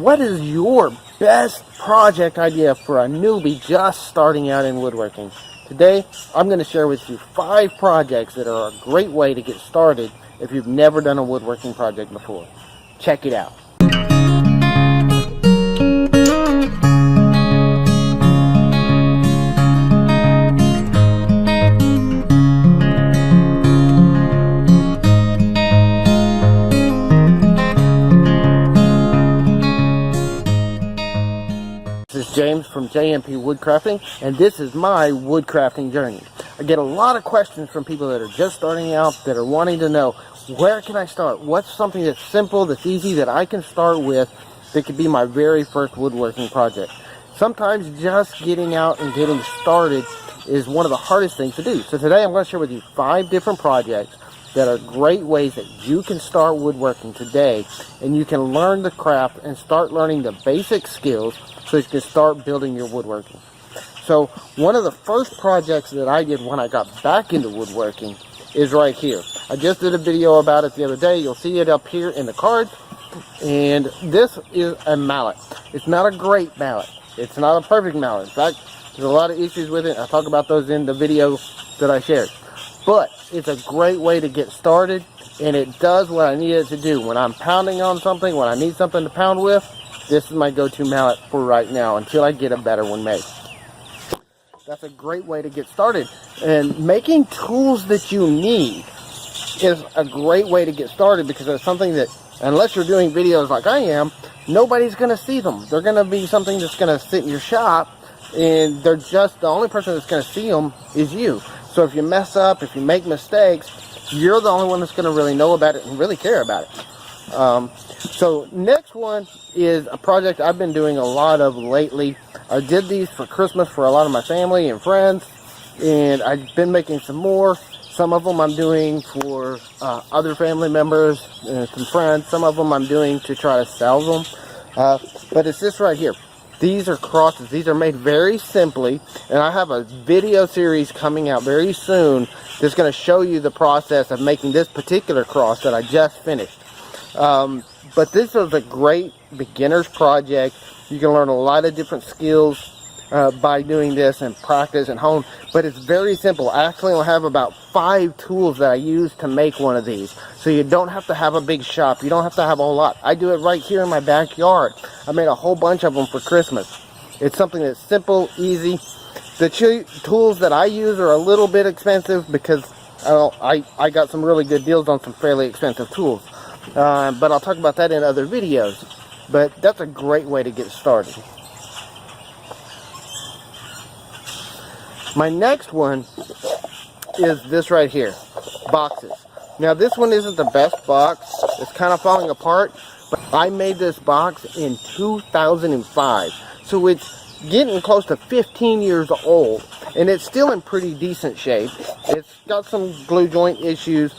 What is your best project idea for a newbie just starting out in woodworking? Today, I'm going to share with you 5 projects that are a great way to get started if you've never done a woodworking project before. Check it out. This is James from JMP Woodcrafting, and this is my Woodcrafting Journey. I get a lot of questions from people that are just starting out, that are wanting to know, where can I start? What's something that's simple, that's easy, that I can start with, that could be my very first woodworking project? Sometimes just getting out and getting started is one of the hardest things to do. So today I'm going to share with you 5 different projects that are great ways that you can start woodworking today, and you can learn the craft and start learning the basic skills so you can start building your woodworking. So one of the first projects that I did when I got back into woodworking is right here. I just did a video about it the other day. You'll see it up here in the card. And this is a mallet. It's not a great mallet. It's not a perfect mallet. In fact, there's a lot of issues with it. I talk about those in the video that I shared. But it's a great way to get started, and it does what I need it to do. When I'm pounding on something, when I need something to pound with, this is my go-to mallet for right now until I get a better one made. That's a great way to get started. And making tools that you need is a great way to get started, because it's something that, unless you're doing videos like I am, nobody's going to see them. They're going to be something that's going to sit in your shop, and they're just, the only person that's going to see them is you. So if you mess up, if you make mistakes, you're the only one that's going to really know about it and really care about it. So next one is a project I've been doing a lot of lately. I did these for Christmas for a lot of my family and friends, and I've been making some more. Some of them I'm doing for other family members and some friends. Some of them I'm doing to try to sell them. But it's this right here. These are crosses. These are made very simply, and I have a video series coming out very soon that's going to show you the process of making this particular cross that I just finished. But this is a great beginner's project. You can learn a lot of different skills by doing this and practice and hone, but it's very simple. I actually only have about 5 tools that I use to make one of these, so you don't have to have a big shop. You don't have to have a whole lot. I do it right here in my backyard. I made a whole bunch of them for Christmas. It's something that's simple, easy. The tools that I use are a little bit expensive because I got some really good deals on some fairly expensive tools, but I'll talk about that in other videos. But that's a great way to get started. My next one is this right here, boxes. Now this one isn't the best box. It's kind of falling apart, but I made this box in 2005. So it's getting close to 15 years old, and it's still in pretty decent shape. It's got some glue joint issues.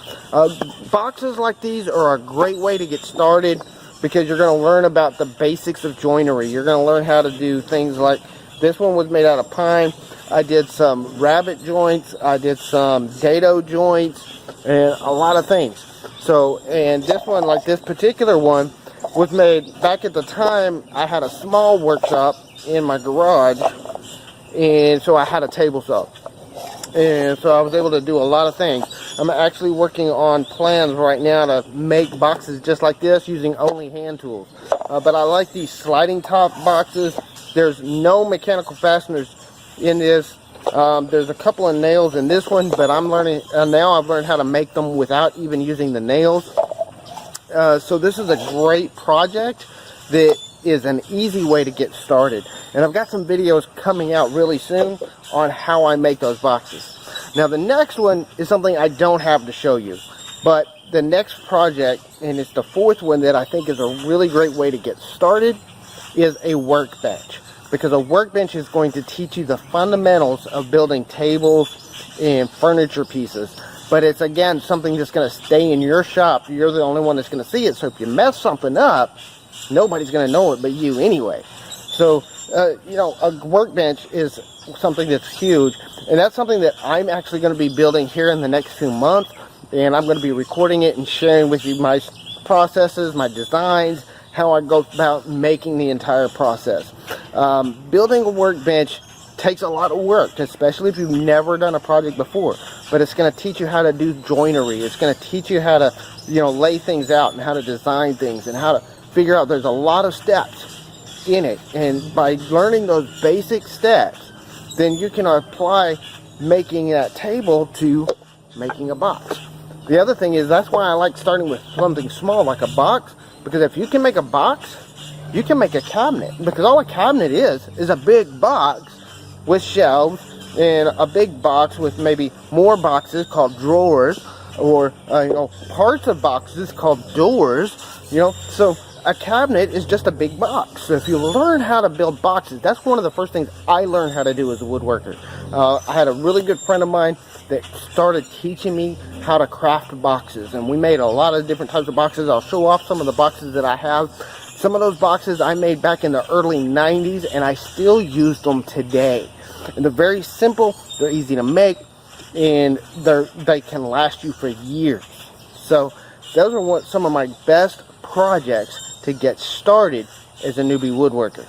Boxes like these are a great way to get started, because you're going to learn about the basics of joinery. You're going to learn how to do things like, this one was made out of pine. I did some rabbet joints, I did some dado joints, and a lot of things. So, and this one, like this particular one, was made back at the time. I had a small workshop in my garage, and so I had a table saw. And so I was able to do a lot of things. I'm actually working on plans right now to make boxes just like this using only hand tools. But I like these sliding top boxes. There's no mechanical fasteners in this. There's a couple of nails in this one, but I'm learning now. I've learned how to make them without even using the nails. So this is a great project that is an easy way to get started, and I've got some videos coming out really soon on how I make those boxes. Now the next one is something I don't have to show you, but the next project, and it's the 4th one that I think is a really great way to get started, is a workbench. Because a workbench is going to teach you the fundamentals of building tables and furniture pieces. But it's, again, something that's going to stay in your shop. You're the only one that's going to see it. So if you mess something up, nobody's going to know it but you anyway. So, you know, a workbench is something that's huge. And that's something that I'm actually going to be building here in the next few months. And I'm going to be recording it and sharing with you my processes, my designs, how I go about making the entire process. Building a workbench takes a lot of work, especially if you've never done a project before, but it's going to teach you how to do joinery. It's going to teach you how to, lay things out and how to design things and how to figure out there's a lot of steps in it. And by learning those basic steps, then you can apply making that table to making a box. The other thing is, that's why I like starting with something small like a box, because if you can make a box, you can make a cabinet, because all a cabinet is a big box with shelves, and a big box with maybe more boxes called drawers, or parts of boxes called doors. So a cabinet is just a big box. So if you learn how to build boxes, that's one of the first things I learned how to do as a woodworker. I had a really good friend of mine that started teaching me how to craft boxes, and we made a lot of different types of boxes. I'll show off some of the boxes that I have. Some of those boxes I made back in the early 90s, and I still use them today. And they're very simple, they're easy to make, and they can last you for years. So those are some of my best projects to get started as a newbie woodworker.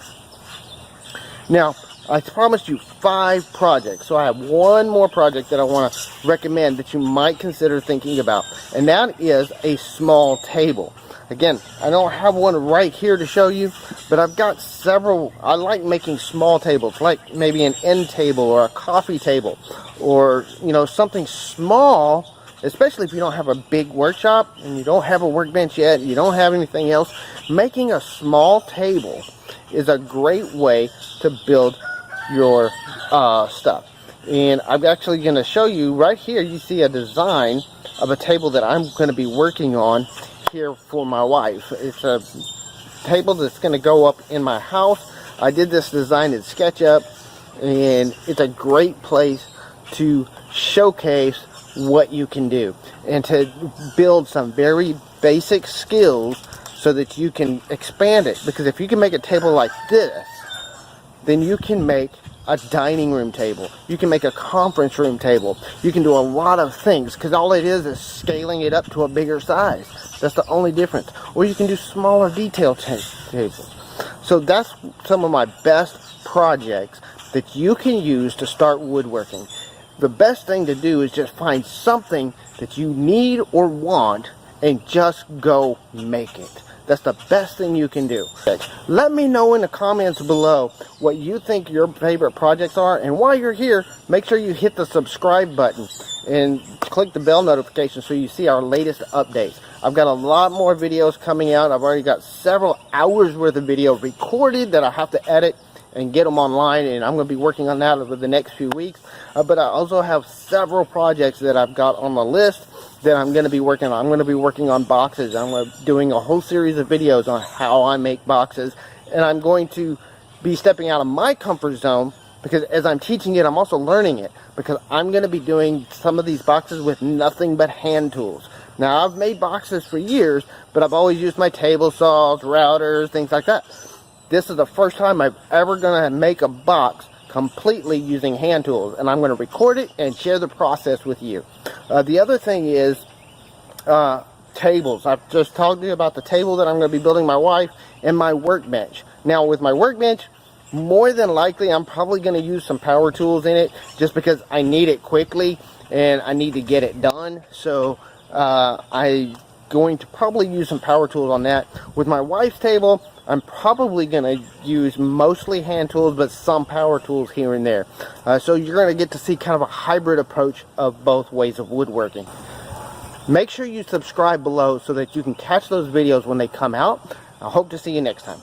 Now, I promised you 5 projects, so I have one more project that I want to recommend that you might consider thinking about, and that is a small table. Again, I don't have one right here to show you, but I've got several. I like making small tables, like maybe an end table or a coffee table, or something small, especially if you don't have a big workshop and you don't have a workbench yet, you don't have anything else. Making a small table is a great way to build your stuff. And I'm actually going to show you right here. You see a design of a table that I'm going to be working on here for my wife. It's a table that's going to go up in my house. I did this design in SketchUp, and it's a great place to showcase what you can do and to build some very basic skills so that you can expand it. Because if you can make a table like this, then you can make a dining room table. You can make a conference room table. You can do a lot of things, because all it is scaling it up to a bigger size. That's the only difference. Or you can do smaller detail tables. So that's some of my best projects that you can use to start woodworking. The best thing to do is just find something that you need or want and just go make it. That's the best thing you can do. Let me know in the comments below what you think your favorite projects are, and while you're here, make sure you hit the subscribe button and click the bell notification so you see our latest updates. I've got a lot more videos coming out. I've already got several hours worth of video recorded that I have to edit and get them online, and I'm going to be working on that over the next few weeks. But I also have several projects that I've got on the list that I'm going to be working on. I'm going to be working on boxes. I'm doing a whole series of videos on how I make boxes, and I'm going to be stepping out of my comfort zone, because as I'm teaching it, I'm also learning it, because I'm going to be doing some of these boxes with nothing but hand tools. Now, I've made boxes for years, but I've always used my table saws, routers, things like that. This is the first time I'm ever going to make a box completely using hand tools, and I'm going to record it and share the process with you. The other thing is tables. I've just talked to you about the table that I'm going to be building my wife and my workbench. Now, with my workbench, more than likely I'm probably going to use some power tools in it, just because I need it quickly and I need to get it done. So I'm going to probably use some power tools on that. With my wife's table, I'm probably going to use mostly hand tools, but some power tools here and there. So you're going to get to see kind of a hybrid approach of both ways of woodworking. Make sure you subscribe below so that you can catch those videos when they come out. I hope to see you next time.